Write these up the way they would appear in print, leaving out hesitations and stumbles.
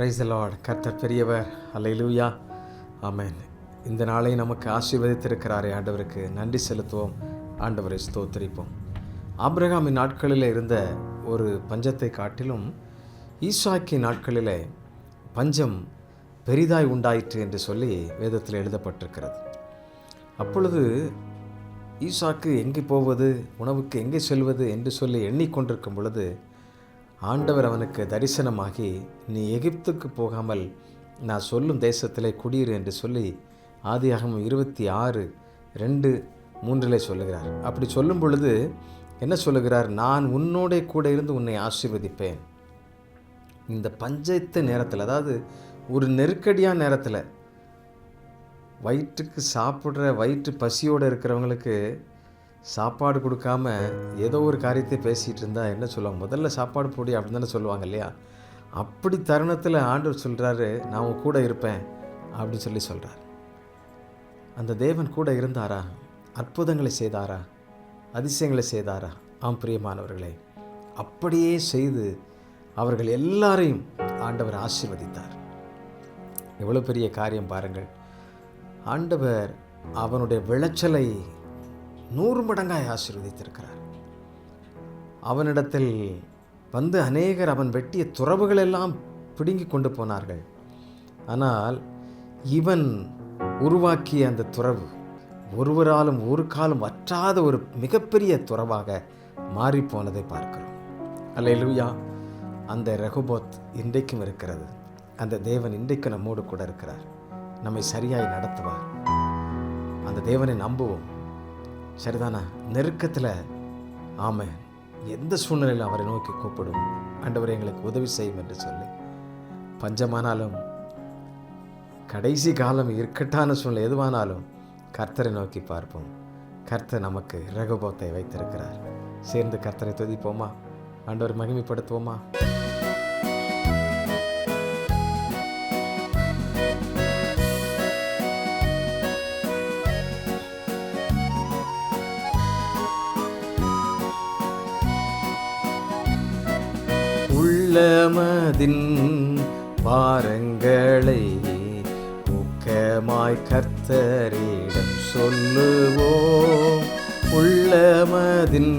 Praise the Lord. கர்த்தர் பெரியவர். அல்லேலூயா, ஆமென். இந்த நாளை நமக்கு ஆசீர்வதித்திருக்கிறாரே, ஆண்டவருக்கு நன்றி செலுத்துவோம், ஆண்டவரை ஸ்தோத்திரிப்போம். ஆபிரகாமின் நாட்களில் இருந்த ஒரு பஞ்சத்தை காட்டிலும் ஈசாக்கின் நாட்களிலே பஞ்சம் பெரிதாய் உண்டாயிற்று என்று சொல்லி வேதத்தில் எழுதப்பட்டிருக்கிறது. அப்பொழுது ஈசாக்கு எங்கே போவது, உணவுக்கு எங்கே செல்வது என்று சொல்லி எண்ணிக்கொண்டிருக்கும் பொழுது ஆண்டவர் அவனுக்கு தரிசனமாகி, நீ எகிப்துக்கு போகாமல் நான் சொல்லும் தேசத்திலே குடியிரு என்று சொல்லி ஆதியாகமம் 26:2-3 சொல்லுகிறார். அப்படி சொல்லும் பொழுது என்ன சொல்லுகிறார்? நான் உன்னோட கூட இருந்து உன்னை ஆசீர்வதிப்பேன். இந்த பஞ்சத்து நேரத்தில், அதாவது ஒரு நெருக்கடியான நேரத்தில், வயிற்று பசியோடு இருக்கிறவங்களுக்கு சாப்பாடு கொடுக்காம ஏதோ ஒரு காரியத்தை பேசிகிட்டு இருந்தால் என்ன சொல்லுவாங்க? முதல்ல சாப்பாடு போடி அப்படின்னு தானே சொல்லுவாங்க இல்லையா? அப்படி தருணத்தில் ஆண்டவர் சொல்கிறாரு, நான் உன் கூட இருப்பேன் அப்படின்னு சொல்லி சொல்கிறார். அந்த தேவன் கூட இருந்தாரா? அற்புதங்களை செய்தாரா? அதிசயங்களை செய்தாரா? ஆம் பிரியமானவர்களே, அப்படியே செய்து அவர்கள் எல்லாரையும் ஆண்டவர் ஆசீர்வதித்தார். எவ்வளோ பெரிய காரியம் பாருங்கள். ஆண்டவர் அவனுடைய விளைச்சலை 100 மடங்காய் ஆசீர்வதித்திருக்கிறார். அவனிடத்தில் வந்து அநேகர் அவன் வெட்டிய துறவுகள் எல்லாம் பிடுங்கி கொண்டு போனார்கள். ஆனால் இவன் உருவாக்கிய அந்த துறவு ஒருவராலும் ஒரு காலம் வற்றாத ஒரு மிகப்பெரிய துறவாக மாறிப்போனதை பார்க்கிறோம். அல்லேலூயா. அந்த ரெகோபோத் இன்றைக்கும் இருக்கிறது. அந்த தேவன் இன்றைக்கு நம்மோடு கூட இருக்கிறார். நம்மை சரியாய் நடத்துவார். அந்த தேவனை நம்புவோம். சரிதானா? நெருக்கத்தில் ஆமென், எந்த சூழ்நிலையில் அவரை நோக்கி கூப்பிடும், ஆண்டவரை எங்களுக்கு உதவி செய்யும் என்று சொல்லி. பஞ்சமானாலும், கடைசி காலம் இக்கட்டான சூழ்நிலை எதுவானாலும் கர்த்தரை நோக்கி பார்ப்போம். கர்த்தர் நமக்கு ரெகோபோத்தை வைத்திருக்கிறார். சேர்ந்து கர்த்தரை துதிப்போமா? ஆண்டவரை மகிமைப்படுத்துவோமா? உள்ளமதின் பாரங்களை ஊக்கமாய் கர்த்தரிடம் சொல்லுவோம். உள்ளமதின்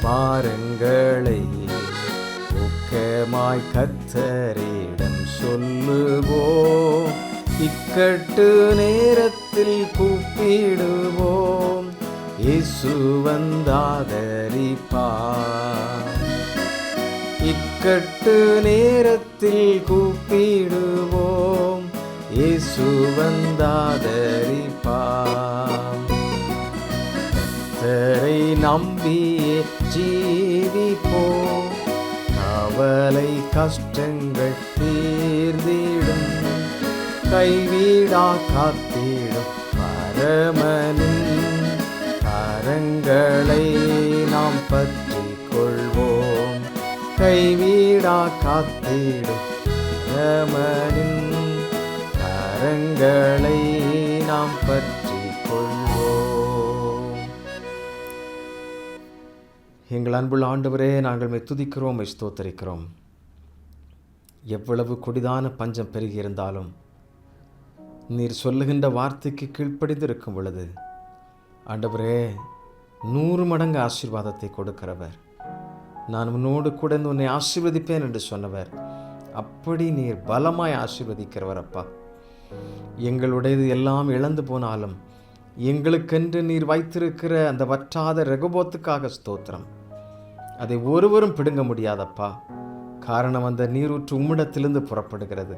பாரங்களை ஊக்கமாய் கர்த்தரிடம் சொல்லுவோம். இக்கட்டு நேரத்தில் கூப்பிடுவோம், இயேசு வந்தாதரிப்பார். இக்கட்டு நேரத்தில் கூப்பிடுவோம், இயேசு வந்தாதரிப்பார். கர்த்தரை நம்பியே ஜீவிப்போம், கவலை கஷ்டங்கள் தீர்ந்திடும். கைவிடா காத்திடும் பரமனின் கரங்களை நாம் பற்றிக் கொள்வோம். கைவிடா காத்திடும் பரமனின் கரங்களை நாம் பற்றிக் கொள்வோம். எங்கள் அன்புள்ள ஆண்டவரே, நாங்கள் மை துதிக்கிறோம், மை ஸ்தோத்தரிக்கிறோம். எவ்வளவு கொடிதான பஞ்சம் பெருகி இருந்தாலும் நீர் சொல்லுகின்ற வார்த்தைக்கு கீழ்ப்படிந்து இருக்கும் பொழுது ஆண்டவரே 100 மடங்கு ஆசீர்வாதத்தை கொடுக்கிறவர், நான் உன்னோடு கூட இருந்து உன்னை ஆசீர்வதிப்பேன் என்று சொன்னவர், அப்படி நீர் பலமாய் ஆசீர்வதிக்கிறவர். அப்பா, எங்களுடையது எல்லாம் இழந்து போனாலும் எங்களுக்கென்று நீர் வைத்திருக்கிற அந்த வற்றாத ரெகோபோத்துக்காக ஸ்தோத்திரம். அதை ஒருவரும் பிடுங்க முடியாதப்பா. காரணம், அந்த நீரூற்று உம்மிடத்திலிருந்து புறப்படுகிறது.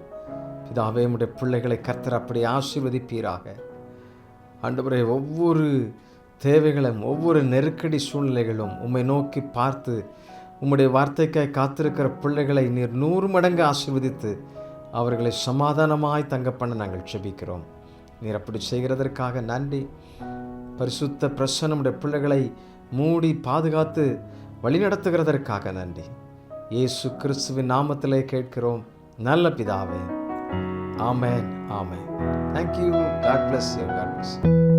பிதாவே, உம்முடைய பிள்ளைகளை கர்த்தர் அப்படி ஆசீர்வதிப்பீராக. ஆண்டவரே, ஒவ்வொரு தேவைகளும், ஒவ்வொரு நெருக்கடி சூழ்நிலைகளும் உம்மை நோக்கி பார்த்து உம்முடைய வார்த்தைக்காய் காத்திருக்கிற பிள்ளைகளை நீர் 100 மடங்கு ஆசீர்வதித்து அவர்களை சமாதானமாய் தங்க பண்ண நாங்கள் செபிக்கிறோம். நீர் அப்படி செய்கிறதற்காக நன்றி. பரிசுத்த பிரசன்னம் நம்முடைய பிள்ளைகளை மூடி பாதுகாத்து வழிநடத்துகிறதற்காக நன்றி. இயேசு கிறிஸ்துவின் நாமத்திலே கேட்கிறோம் நல்ல பிதாவே. ஆமென், ஆமென். Thank you. God bless you. God bless you.